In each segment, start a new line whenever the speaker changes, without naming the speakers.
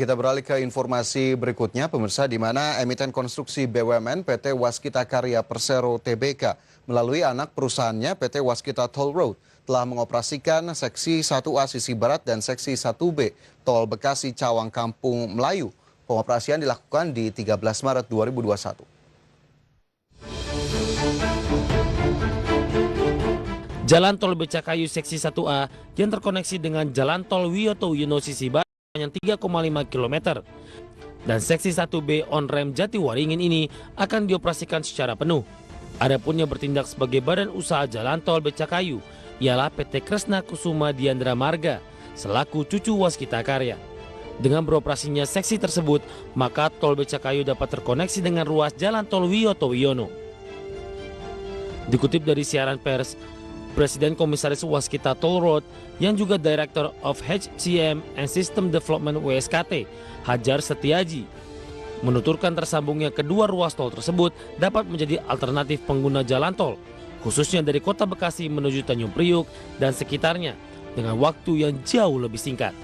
Kita beralih ke informasi berikutnya, pemirsa, di mana emiten konstruksi BUMN PT Waskita Karya Persero Tbk melalui anak perusahaannya PT Waskita Toll Road telah mengoperasikan seksi 1A sisi barat dan seksi 1B Tol Bekasi Cawang Kampung Melayu. Pengoperasian dilakukan di 13 Maret 2021.
Jalan Tol Becakayu seksi 1A yang terkoneksi dengan Jalan Tol Wiyoto Wiono sisi barat yang 3,5 km dan seksi 1B on-rem Jatiwaringin ini akan dioperasikan secara penuh. Adapun yang bertindak sebagai badan usaha Jalan Tol Becakayu ialah PT Kresna Kusuma Diandra Marga selaku cucu Waskita Karya. Dengan beroperasinya seksi tersebut, maka Tol Becakayu dapat terkoneksi dengan ruas Jalan Tol Wiyoto Wiono. Dikutip dari siaran pers, Presiden Komisaris Waskita Toll Road yang juga Director of HCM and System Development WSKT, Hajar Setiaji, menuturkan tersambungnya kedua ruas tol tersebut dapat menjadi alternatif pengguna jalan tol, khususnya dari Kota Bekasi menuju Tanjung Priuk dan sekitarnya dengan waktu yang jauh lebih singkat.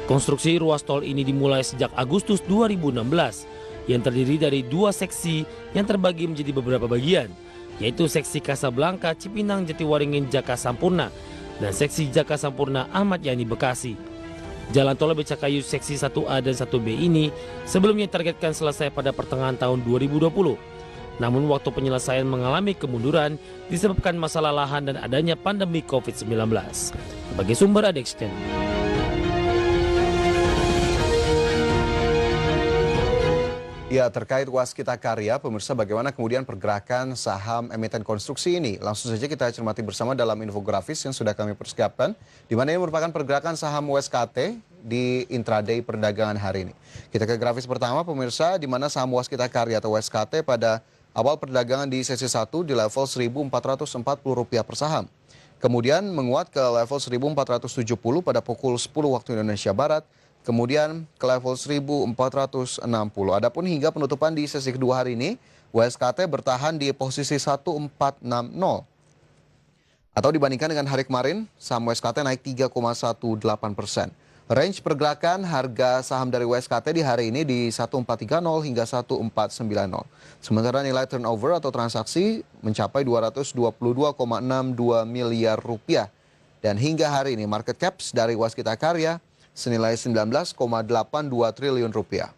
Konstruksi ruas tol ini dimulai sejak Agustus 2016 yang terdiri dari dua seksi yang terbagi menjadi beberapa bagian, yaitu seksi Kasablanka Cipinang Jatiwaringin Jaka Sampurna dan seksi Jaka Sampurna Ahmad Yani Bekasi. Jalan Tol Becakayu seksi 1A dan 1B ini sebelumnya ditargetkan selesai pada pertengahan tahun 2020. Namun waktu penyelesaian mengalami kemunduran disebabkan masalah lahan dan adanya pandemi COVID-19. Sebagai sumber ada Extend.
Ya, terkait Waskita Karya, pemirsa, bagaimana kemudian pergerakan saham emiten konstruksi ini? Langsung saja kita cermati bersama dalam infografis yang sudah kami persiapkan, di mana ini merupakan pergerakan saham WSKT di intraday perdagangan hari ini. Kita ke grafis pertama, pemirsa, di mana saham Waskita Karya atau WSKT pada awal perdagangan di sesi 1 di level Rp1.440 per saham. Kemudian menguat ke level 1.470 pada pukul 10 waktu Indonesia Barat. Kemudian ke level 1460. Adapun hingga penutupan di sesi kedua hari ini, WSKT bertahan di posisi 1460. Atau dibandingkan dengan hari kemarin, saham WSKT naik 3,18%. Range pergerakan harga saham dari WSKT di hari ini di 1430 hingga 1490. Sementara nilai turnover atau transaksi mencapai 222,62 miliar rupiah. Dan hingga hari ini market caps dari Waskita Karya senilai 19,82 triliun rupiah.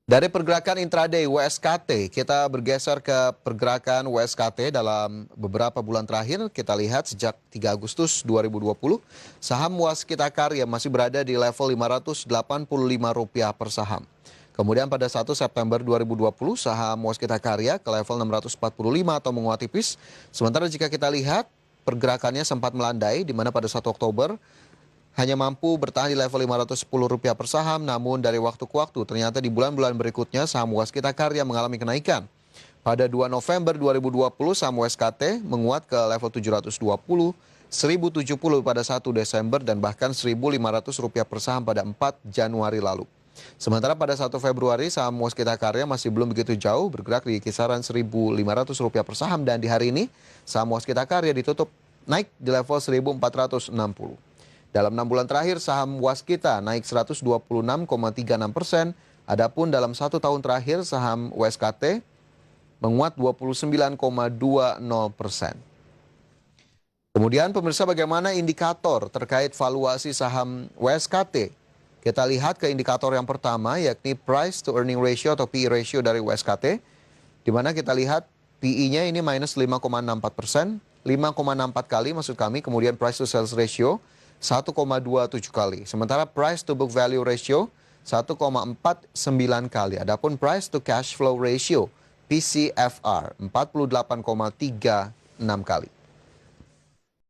Dari pergerakan intraday WSKT, kita bergeser ke pergerakan WSKT dalam beberapa bulan terakhir. Kita lihat sejak 3 Agustus 2020, saham Waskita Karya masih berada di level Rp585 per saham. Kemudian pada 1 September 2020, saham Waskita Karya ke level 645 atau menguat tipis. Sementara jika kita lihat, pergerakannya sempat melandai, di mana pada 1 Oktober, hanya mampu bertahan di level Rp510 per saham, namun dari waktu ke waktu ternyata di bulan-bulan berikutnya saham Waskita Karya mengalami kenaikan. Pada 2 November 2020 saham WSKT menguat ke level 720, 1070 pada 1 Desember dan bahkan Rp1.500 per saham pada 4 Januari lalu. Sementara pada 1 Februari saham Waskita Karya masih belum begitu jauh, bergerak di kisaran Rp1.500 per saham dan di hari ini saham Waskita Karya ditutup naik di level 1.460. Dalam 6 bulan terakhir, saham Waskita naik 126,36%. Adapun dalam 1 tahun terakhir, saham WSKT menguat 29,20%. Kemudian pemirsa, bagaimana indikator terkait valuasi saham WSKT? Kita lihat ke indikator yang pertama, yakni Price to Earning Ratio atau PE ratio dari WSKT. Di mana kita lihat PE-nya ini minus 5,64%, 5,64 kali maksud kami, kemudian Price to Sales Ratio 1,27 kali. Sementara price to book value ratio 1,49 kali. Adapun price to cash flow ratio PCFR 48,36 kali.